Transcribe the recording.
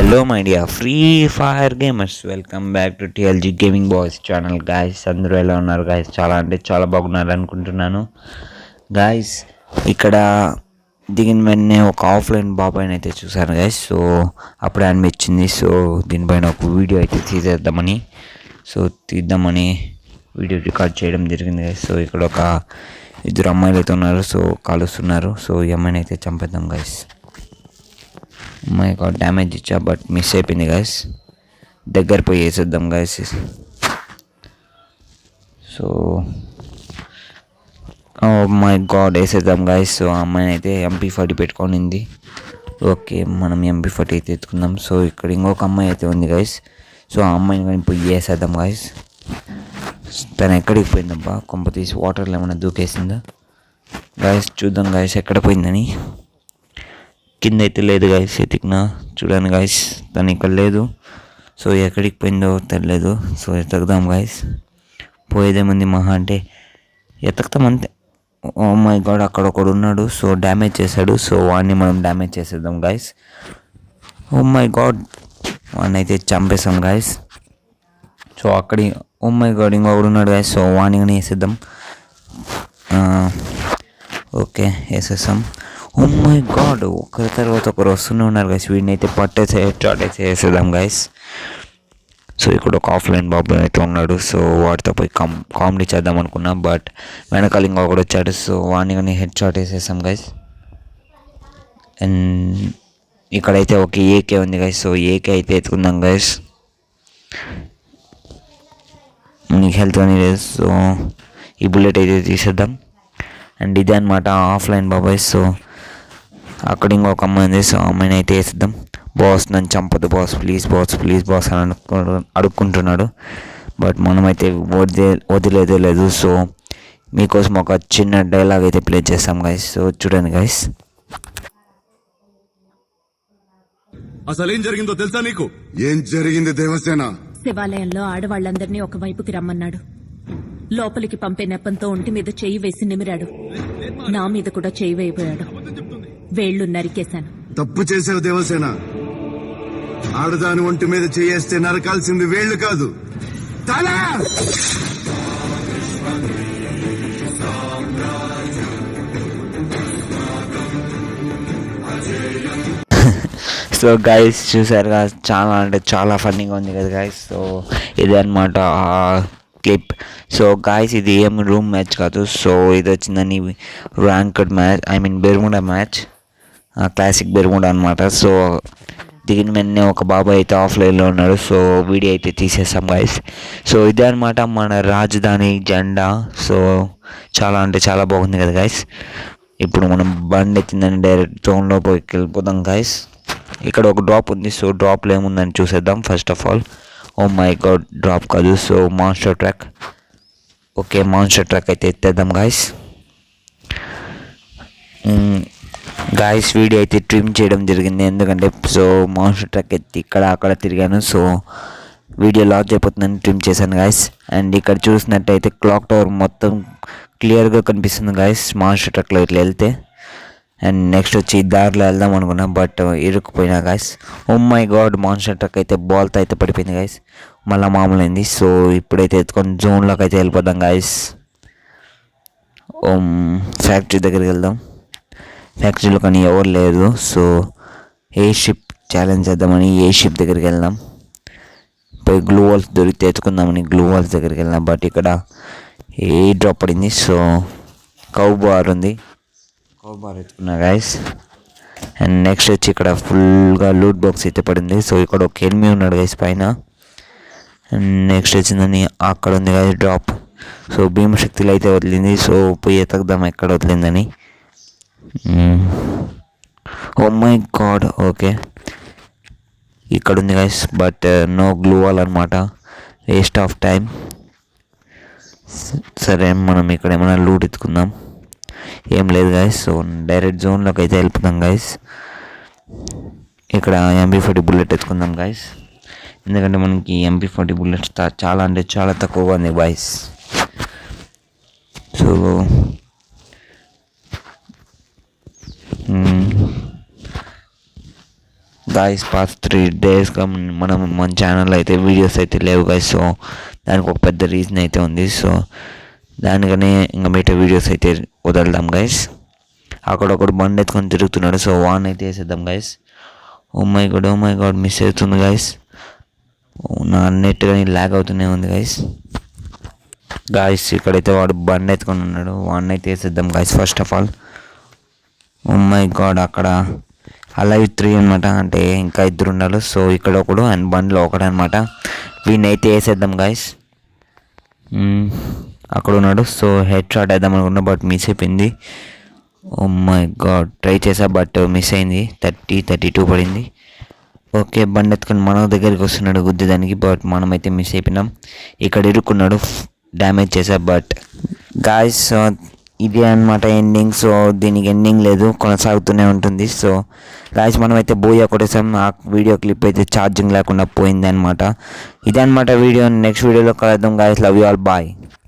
Hello, my dear Free Fire gamers. Welcome back to TLG Gaming Boys channel guys. అందరూ ఎలా ఉన్నారు guys? చాలా అంటే చాలా బాగున్నారు అనుకుంటున్నాను గాయస్. ఇక్కడ దిగిన వెంటనే ఒక ఆఫ్లైన్ బాబాయ్ని అయితే చూశాను గాయస్. సో అప్పుడే అనిపించింది, సో దీనిపైన ఒక వీడియో అయితే తీద్దామని వీడియో రికార్డ్ చేయడం జరిగింది గాయస్. సో ఇక్కడ ఒక ఇద్దరు అమ్మాయిలు అయితే ఉన్నారు, సో కాలుస్తున్నారు. సో ఈ అమ్మాయిని అయితే చంపేద్దాం గాయస్. మై గాడ్, డ్యామేజ్ ఇచ్చా బట్ మిస్ అయిపోయింది గాయస్. దగ్గర పోయి వేసేద్దాం గాయస్. సో మై గాడ్, వేసేద్దాం గాయస్. సో ఆ అమ్మాయిని అయితే MP40 పెట్టుకోనింది. ఓకే, మనం MP40 అయితే ఎత్తుకుందాం. సో ఇక్కడ ఇంకొక అమ్మాయి అయితే ఉంది గాయస్. సో ఆ అమ్మాయిని కానీ పోయి వేసేద్దాం గాయస్. తను ఎక్కడికి పోయిందబ్బా? కొంప తీసి వాటర్లో ఏమైనా దూకేసిందా గాయస్? చూద్దాం గాయస్ ఎక్కడ పోయిందని. కింద అయితే లేదు గాయస్, ఎతికినా చూడండి గాయస్, తను ఇక్కడ లేదు. సో ఎక్కడికి పోయిందో తెలియదు. So ఎతకదాం guys. పోయేదేముంది మహా అంటే ఎతకతాం అంతే. ఓ మై గాడ్, అక్కడ ఒకడు ఉన్నాడు. సో డ్యామేజ్ చేశాడు. సో వాడిని మనం డ్యామేజ్ చేసేద్దాం గాయస్. ఓ మై గాడ్, వాడిని అయితే చంపేసాం గాయస్. సో అక్కడి ఓ మై గాడ్ ఇంకొకడు ఉన్నాడు గాయస్. సో వాడిని కానీ వేసేద్దాం. ఓకే, వేసేసాం. ఓ మై గాడ్, ఒకరి తర్వాత ఒకరు వస్తూనే ఉన్నారు గైస్. వీడిని అయితే పట్టేసే షాట్ అయితే వేసేద్దాం గైస్. సో ఇక్కడ ఒక ఆఫ్లైన్ బాబు అయితే ఉన్నాడు. సో వాడితో పోయి కామెడీ చేద్దాం అనుకున్నా, బట్ వెనకాల ఇంకొకడు వచ్చాడు. సో వాడిని కానీ హెడ్ షాట్ వేసేసాం గైస్. అండ్ ఇక్కడైతే ఒక AK ఉంది గైస్. సో AK అయితే ఎత్తుకుందాం గైస్. నీకు హెల్త్ కానీ లేదు, సో ఈ బుల్లెట్ అయితే తీసేద్దాం. అండ్ ఇదే అనమాట ఆఫ్లైన్ బాబాయ్. సో అక్కడ ఇంకొక అమ్మాయి ఉంది. సో అమ్మాయిని అయితే వేసేద్దాం. బాస్ నన్ను చంపదు బాస్, ప్లీజ్ బాస్ అని అడుక్కుంటున్నాడు. బట్ మనమైతే వదిలేదే లేదు. సో మీకోసం ఒక చిన్న డైలాగ్ అయితే ప్లే చేస్తాం గైస్. సో చూడండి గైస్. అసలేం జరిగిందో తెలుసా నీకు? ఏం జరిగింది దేవసేన? శివాలయంలో ఆడవాళ్లందరినీ ఒకవైపుకి రమ్మన్నాడు. లోపలికి పంపే నెపంతో ఒంటి మీద చెయ్యి వేసి నిమిరాడు. నా మీద కూడా చెయ్యి వేయబోయాడు. వేళ్లు నరికేశాను. తప్పు చేసావు దేవసేన. ఆడదాని ఒంటి మీద చేయేస్తే నరకాల్సింది వేళ్లు కాదు, తల. సో గైస్ చూసారు కదా, చాలా అంటే చాలా ఫన్నీగా ఉంది కదా గైస్. సో ఇది అనమాట క్లిప్. సో గాయస్, ఇది ఏం రూమ్ మ్యాచ్ కాదు. సో ఇది వచ్చిందని ranked match, Bermuda match, classic Bermuda అనమాట. సో దిగిన వెంటనే ఒక బాబాయ్ అయితే ఆఫ్లైన్లో ఉన్నాడు. సో వీడియో అయితే తీసేసాం గాయస్. సో ఇదే అనమాట మన రాజధాని జెండా. సో చాలా అంటే చాలా బాగుంది కదా గాయస్. ఇప్పుడు మనం బండి ఎత్తిందని డైరెక్ట్ జోన్లో పోయి వెళ్ళిపోదాం గాయస్. ఇక్కడ ఒక డ్రాప్ ఉంది. సో డ్రాప్లో ఏముందని చూసేద్దాం. First of all, oh my god, drop కాదు. So monster truck. Okay, monster truck అయితే ఎత్తేద్దాం గాయస్. గాయస్ వీడియో అయితే ట్రిమ్ చేయడం జరిగింది, ఎందుకంటే సో మాన్స్టర్ ట్రక్ ఎత్తి ఇక్కడ అక్కడ తిరిగాను. సో వీడియో లాస్ అయిపోతుందని ట్రిమ్ చేశాను గాయస్. అండ్ ఇక్కడ చూసినట్టయితే క్లాక్ టవర్ మొత్తం క్లియర్గా కనిపిస్తుంది గాయస్ మాన్స్టర్ ట్రక్లో ఇట్లా వెళ్తే. అండ్ నెక్స్ట్ వచ్చి దారిలో వెళ్దాం అనుకున్నా, బట్ ఇరుక్కుపోయినా guys. Oh my god, monster truck అయితే బాల్తో అయితే పడిపోయింది గాయస్. మళ్ళీ మామూలు అయింది. సో ఇప్పుడైతే ఎత్తుకొని జోన్లోకి అయితే వెళ్ళిపోదాం గాయస్. ఫ్యాక్టరీ దగ్గరికి వెళ్దాం. ఫ్యాక్టరీలో కానీ ఎవరు లేదు. సో ఏ షిప్ ఛాలెంజ్ చేద్దామని ఏ షిప్ దగ్గరికి వెళ్దాం. పోయి గ్లూ వాల్స్ దొరికితే ఎత్తుకుందామని గ్లూ వాల్స్ దగ్గరికి వెళ్దాం. బట్ ఇక్కడ ఏ డ్రాప్ పడింది. సో కౌ బార్ ఉంది, కౌ బార్ ఎత్తుకున్నా గాయస్. అండ్ నెక్స్ట్ వచ్చి ఇక్కడ ఫుల్గా లూట్ బాక్స్ అయితే పడింది. సో ఇక్కడ ఒక ఎనిమి ఉన్నాడు గైస్ పైన. అండ్ నెక్స్ట్ వచ్చిందని అక్కడ ఉంది గైస్ డ్రాప్. సో భీమశక్తిలో అయితే వదిలింది. సో పోయి ఎతకదాం ఎక్కడ వదిలిందని. ఓ మై గాడ్, ఓకే ఇక్కడ ఉంది guys, but no glue wall అనమాట. Waste of time. సరే, మనం ఇక్కడ ఏమైనా లూట్ ఎత్తుకుందాం. ఏం లేదు గైస్. సో డైరెక్ట్ జోన్లోకి అయితే వెళ్ళిపోతాం గైస్. ఇక్కడ MP40 బుల్లెట్ ఎత్తుకుందాం గైస్, ఎందుకంటే మనకి MP40 బుల్లెట్స్ చాలా అంటే చాలా తక్కువగా ఉంది బాయ్స్. సో గాయస్ పాస్ట్ 3 డేస్గా మన ఛానల్లో అయితే వీడియోస్ అయితే లేవు గైస్. సో దానికి ఒక పెద్ద రీజన్ అయితే ఉంది. సో దానికనే ఇంకా మిగతా వీడియోస్ అయితే వదలదాం గైస్. అక్కడొకడు బండి ఎత్తుకొని తిరుగుతున్నాడు. సో వాన్ అయితే వేసేద్దాం guys. Oh my god miss అవుతుంది గైస్. నా నెట్ కానీ ల్యాగ్ అవుతూనే ఉంది గాయస్. ఇక్కడైతే వాడు బండి ఎత్తుకొని ఉన్నాడు. వాడిని అయితే వేసేద్దాం guys first of all. Oh my god అక్కడ అలైవ్ 3 అనమాట, అంటే ఇంకా 2 ఉండాలి. సో ఇక్కడ ఒకడు అండ్ బండిలో ఒకడు అనమాట. వీడిని అయితే వేసేద్దాం గైస్. అక్కడ ఉన్నాడు. సో హెడ్ షాట్ వేద్దాం అనుకున్నా బట్ మిస్ అయిపోయింది. ఓ మై గాడ్ ట్రై చేసా బట్ మిస్ అయింది. 32 పడింది. ఓకే బండి ఎత్తుకొని మన దగ్గరికి వస్తున్నాడు గుద్దేదానికి, బట్ మనమైతే మిస్ అయిపోయినాం. ఇక్కడ ఇరుక్కున్నాడు, డ్యామేజ్ చేసా బట్ గాయస్ ఇదే అనమాట ఎండింగ్. సో దీనికి ఎండింగ్ లేదు, కొనసాగుతూనే ఉంటుంది. సో గాయస్ మనమైతే బోయా కొట్టేసాం. ఆ వీడియో క్లిప్ అయితే ఛార్జింగ్ లేకుండా పోయింది అనమాట. ఇదే అనమాట వీడియో. నెక్స్ట్ వీడియోలో కలుద్దాం guys. Love you all, bye.